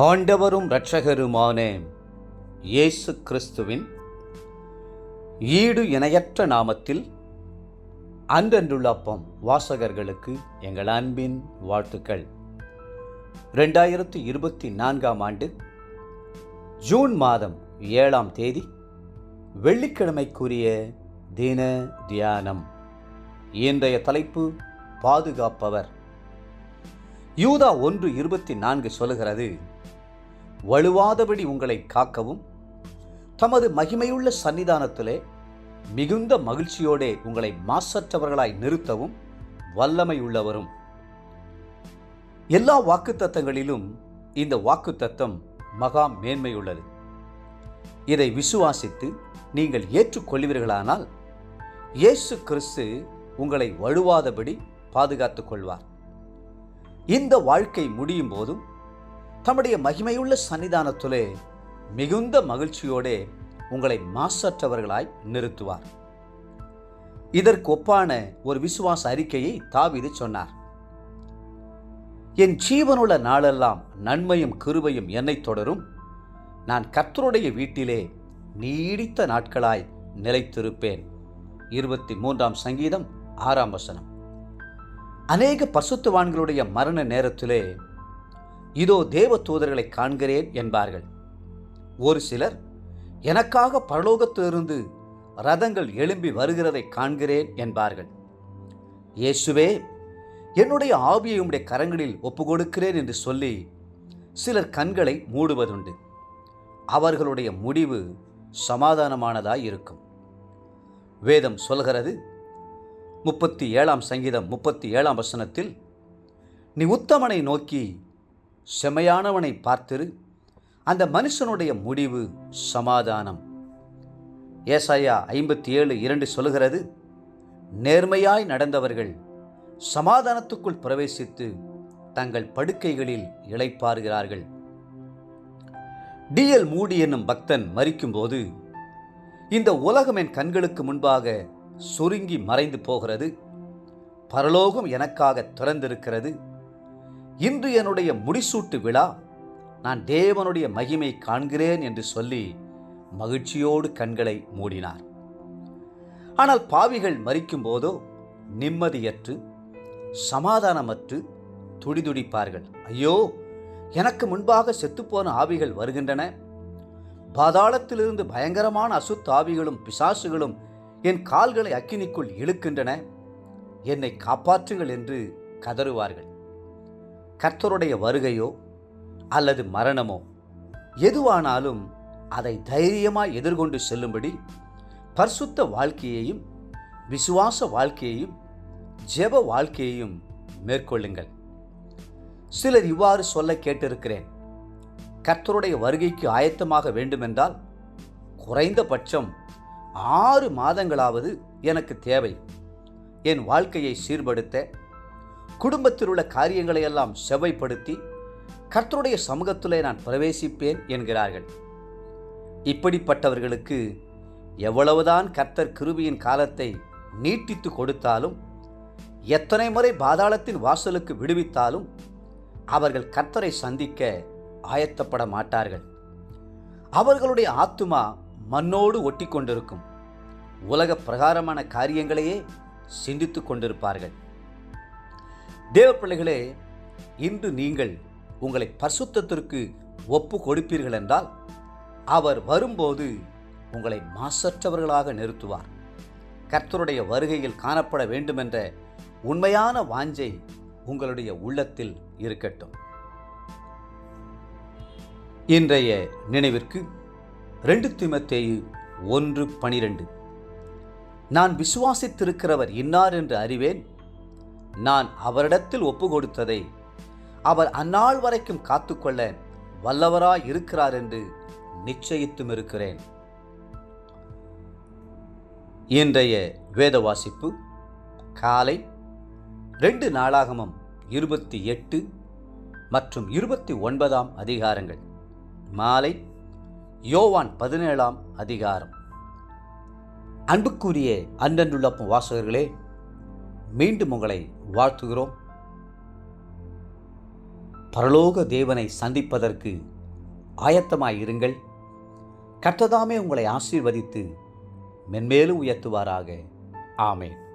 ஆண்டவரும் இரட்சகருமான இயேசு கிறிஸ்துவின் ஈடு இணையற்ற நாமத்தில் அன்றன்றுள்ள அப்பம் வாசகர்களுக்கு எங்கள் அன்பின் வாழ்த்துக்கள். 2024 ஆண்டு ஜூன் மாதம் 7ஆம் தேதி வெள்ளிக்கிழமைக்குரிய தின தியானம். இன்றைய தலைப்பு பாதுகாப்பவர். யூதா 1:24 சொல்லுகிறது, வலுவாதபடி உங்களை காக்கவும் தமது மகிமையுள்ள சன்னிதானத்திலே மிகுந்த மகிழ்ச்சியோடே உங்களை மாசற்றவர்களாய் நிறுத்தவும் வல்லமையுள்ளவரும். எல்லா வாக்குத்தத்தங்களிலும் இந்த வாக்குத்தத்தம் மகா மேன்மையுள்ளது. இதை விசுவாசித்து நீங்கள் ஏற்றுக்கொள்வீர்களானால் இயேசு கிறிஸ்து உங்களை வலுவாதபடி பாதுகாத்துக் கொள்வார். இந்த வாழ்க்கை முடியும் போதும் தம்முடைய மகிமையுள்ள சன்னிதானத்திலே மிகுந்த மகிழ்ச்சியோடே உங்களை மாசற்றவர்களாய் நிறுத்துவார். இதற்கு ஒப்பான ஒரு விசுவாச அறிக்கையை தாவீது சொன்னார். என் ஜீவனுள்ள நாளெல்லாம் நன்மையும் கிருபையும் என்னை தொடரும். நான் கர்த்தருடைய வீட்டிலே நீடித்த நாட்களாய் நிலைத்திருப்பேன். 23ஆம் சங்கீதம் 6ஆம் வசனம். அநேக பரிசுத்தவான்களுடைய மரண நேரத்திலே இதோ தேவ தூதர்களை காண்கிறேன் என்பார்கள். ஒரு சிலர் எனக்காக பரலோகத்திலிருந்து ரதங்கள் எழும்பி வருகிறதை காண்கிறேன் என்பார்கள். இயேசுவே, என்னுடைய ஆவியை உம்முடைய கரங்களில் ஒப்புக்கொடுக்கிறேன் என்று சொல்லி சிலர் கண்களை மூடுவதுண்டு. அவர்களுடைய முடிவு சமாதானமானதாய் இருக்கும். வேதம் சொல்கிறது, 37ஆம் சங்கீதம் 37ஆம் வசனத்தில், நீ உத்தமனை நோக்கி செமையானவனை பார்த்திரு, அந்த மனுஷனுடைய முடிவு சமாதானம். ஏசாயா 57:2 சொல்லுகிறது, நேர்மையாய் நடந்தவர்கள் சமாதானத்துக்குள் பிரவேசித்து தங்கள் படுக்கைகளில் இளைப்பாறுகிறார்கள். D.L. மூடி என்னும் பக்தன் மரிக்கும்போது, இந்த உலகம் என் கண்களுக்கு முன்பாக சுருங்கி மறைந்து போகிறது, பரலோகம் எனக்காக திறந்திருக்கிறது, இன்று என்னுடைய முடிசூட்டு விழா, நான் தேவனுடைய மகிமை காண்கிறேன் என்று சொல்லி மகிழ்ச்சியோடு கண்களை மூடினார். ஆனால் பாவிகள் மரிக்கும் போதோ நிம்மதியற்று சமாதானமற்று துடிதுடிப்பார்கள். ஐயோ, எனக்கு முன்பாக செத்துப்போன ஆவிகள் வருகின்றன, பாதாளத்திலிருந்து பயங்கரமான அசுத்த ஆவிகளும் பிசாசுகளும் என் கால்களை அக்கினிக்குள் இழுக்கின்றன, என்னை காப்பாற்றுங்கள் என்று கதறுவார்கள். கர்த்தருடைய வருகையோ அல்லது மரணமோ எதுவானாலும் அதை தைரியமாய் எதிர்கொண்டு செல்லும்படி பரிசுத்த வாழ்க்கையையும் விசுவாச வாழ்க்கையையும் ஜெப வாழ்க்கையையும் மேற்கொள்ளுங்கள். சிலர் இவ்வாறு சொல்ல கேட்டிருக்கிறேன், கர்த்தருடைய வருகைக்கு ஆயத்தமாக வேண்டுமென்றால் குறைந்தபட்சம் 6 மாதங்களாவது எனக்கு தேவை. என் வாழ்க்கையை சீர்படுத்த, குடும்பத்தில் உள்ள காரியங்களை எல்லாம் செவ்வைப்படுத்தி கர்த்தருடைய சமூகத்திலே நான் பிரவேசிப்பேன் என்கிறார்கள். இப்படிப்பட்டவர்களுக்கு எவ்வளவுதான் கர்த்தர் கிருபையின் காலத்தை நீட்டித்து கொடுத்தாலும், எத்தனை முறை பாதாளத்தின் வாசலுக்கு விடுவித்தாலும் அவர்கள் கர்த்தரை சந்திக்க ஆயத்தப்பட மாட்டார்கள். அவர்களுடைய ஆத்துமா மண்ணோடு ஒட்டி கொண்டிருக்கும். உலக பிரகாரமான காரியங்களையே சிந்தித்து கொண்டிருப்பார்கள். தேவ பிள்ளைகளே, இன்று நீங்கள் உங்களை பரிசுத்தத்திற்கு ஒப்பு கொடுப்பீர்கள் என்றால் அவர் வரும்போது உங்களை மாசற்றவர்களாக நிறுத்துவார். கர்த்தருடைய வருகையில் காணப்பட வேண்டுமென்ற உண்மையான வாஞ்சை உங்களுடைய உள்ளத்தில் இருக்கட்டும். இன்றைய நினைவிற்கு 2 தீமோத்தேயு 1:12, நான் விசுவாசித்திருக்கிறவர் இன்னார் என்று அறிவேன், நான் அவரிடத்தில் ஒப்பு கொடுத்ததை அவர் அந்நாள் வரைக்கும் காத்துக்கொள்ள வல்லவராய் இருக்கிறார் என்று நிச்சயித்தும் இருக்கிறேன். இன்றைய வேத வாசிப்பு காலை 2 நாளாகமம் 28 மற்றும் 29ஆம் அதிகாரங்கள், மாலை யோவான் 17ஆம் அதிகாரம். அன்புக்குரிய அன்றன்றுள்ள வாசகர்களே, மீண்டும் உங்களை வாழ்த்துகிறோம். பரலோக தேவனை சந்திப்பதற்கு ஆயத்தமாயிருங்கள். கர்த்தர் தாமே உங்களை ஆசீர்வதித்து மென்மேலும் உயர்த்துவாராக. ஆமென்.